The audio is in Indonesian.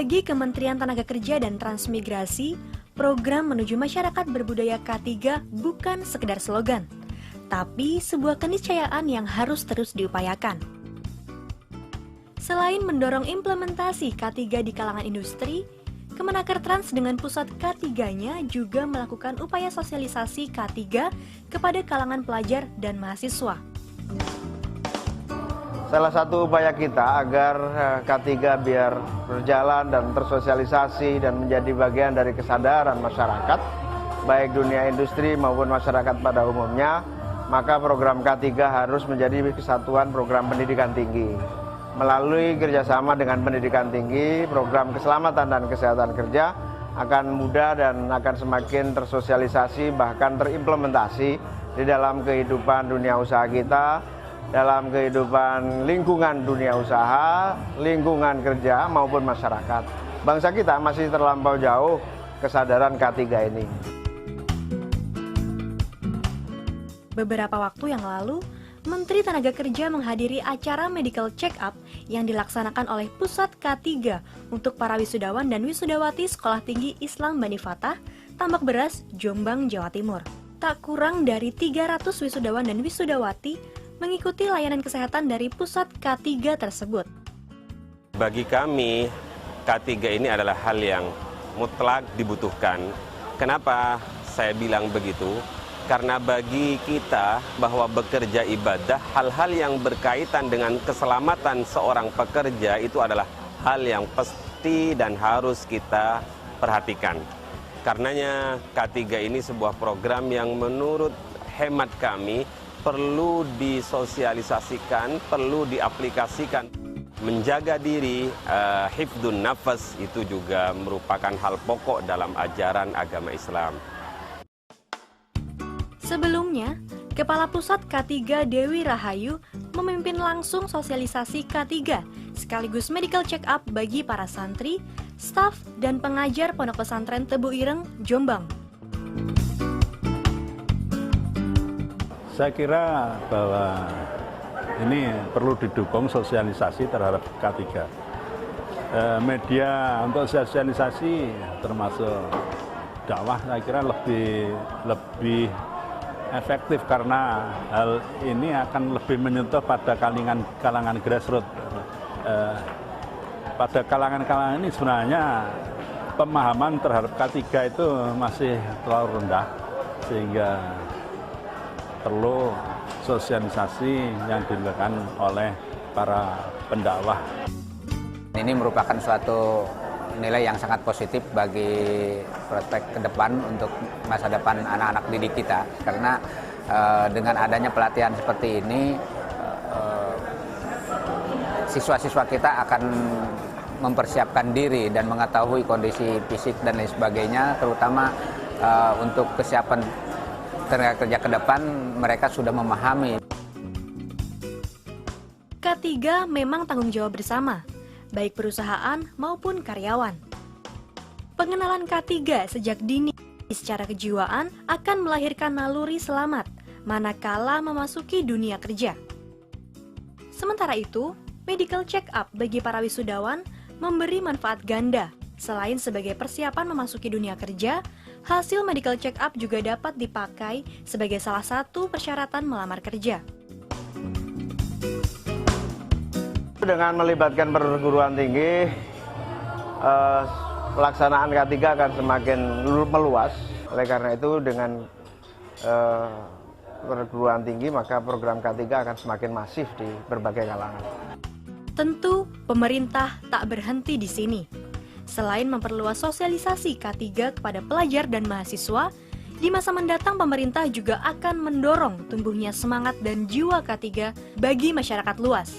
Bagi Kementerian Tenaga Kerja dan Transmigrasi, program menuju masyarakat berbudaya K3 bukan sekedar slogan, tapi sebuah keniscayaan yang harus terus diupayakan. Selain mendorong implementasi K3 di kalangan industri, Kemenaker Trans dengan pusat K3-nya juga melakukan upaya sosialisasi K3 kepada kalangan pelajar dan mahasiswa. Salah satu upaya kita agar K3 biar berjalan dan tersosialisasi dan menjadi bagian dari kesadaran masyarakat, baik dunia industri maupun masyarakat pada umumnya, maka program K3 harus menjadi kesatuan program pendidikan tinggi. Melalui kerjasama dengan pendidikan tinggi, program keselamatan dan kesehatan kerja akan mudah dan akan semakin tersosialisasi bahkan terimplementasi di dalam kehidupan dunia usaha kita, dalam kehidupan lingkungan dunia usaha, lingkungan kerja maupun masyarakat. Bangsa kita masih terlampau jauh kesadaran K3 ini. Beberapa waktu yang lalu, Menteri Tenaga Kerja menghadiri acara medical check-up yang dilaksanakan oleh Pusat K3 untuk para wisudawan dan wisudawati Sekolah Tinggi Islam Bani Fatah, Tambak Beras, Jombang, Jawa Timur. Tak kurang dari 300 wisudawan dan wisudawati mengikuti layanan kesehatan dari Pusat K3 tersebut. Bagi kami, K3 ini adalah hal yang mutlak dibutuhkan. Kenapa saya bilang begitu? Karena bagi kita bahwa bekerja ibadah, hal-hal yang berkaitan dengan keselamatan seorang pekerja itu adalah hal yang pasti dan harus kita perhatikan. Karenanya K3 ini sebuah program yang menurut hemat kami perlu disosialisasikan, perlu diaplikasikan. Menjaga diri, hifdun nafas itu juga merupakan hal pokok dalam ajaran agama Islam. Sebelumnya, Kepala Pusat K3 Dewi Rahayu memimpin langsung sosialisasi K3 sekaligus medical check-up bagi para santri, staf, dan pengajar Pondok Pesantren Tebu Ireng, Jombang. Saya kira bahwa ini perlu didukung sosialisasi terhadap K3. Media untuk sosialisasi termasuk dakwah saya kira lebih efektif karena hal ini akan lebih menyentuh pada kalangan grassroots. Pada kalangan ini sebenarnya pemahaman terhadap K3 itu masih terlalu rendah sehingga perlu sosialisasi yang dilakukan oleh para pendakwah. Ini merupakan suatu nilai yang sangat positif bagi prospek ke depan untuk masa depan anak-anak didik kita. Karena dengan adanya pelatihan seperti ini, siswa-siswa kita akan mempersiapkan diri dan mengetahui kondisi fisik dan lain sebagainya, terutama untuk kesiapan tenaga kerja ke depan mereka sudah memahami. K3 memang tanggung jawab bersama, baik perusahaan maupun karyawan. Pengenalan K3 sejak dini secara kejiwaan akan melahirkan naluri selamat manakala memasuki dunia kerja. Sementara itu, medical check-up bagi para wisudawan memberi manfaat ganda. Selain sebagai persiapan memasuki dunia kerja, hasil medical check-up juga dapat dipakai sebagai salah satu persyaratan melamar kerja. Dengan melibatkan perguruan tinggi, pelaksanaan K3 akan semakin meluas. Oleh karena itu dengan perguruan tinggi maka program K3 akan semakin masif di berbagai kalangan. Tentu pemerintah tak berhenti di sini. Selain memperluas sosialisasi K3 kepada pelajar dan mahasiswa, di masa mendatang pemerintah juga akan mendorong tumbuhnya semangat dan jiwa K3 bagi masyarakat luas.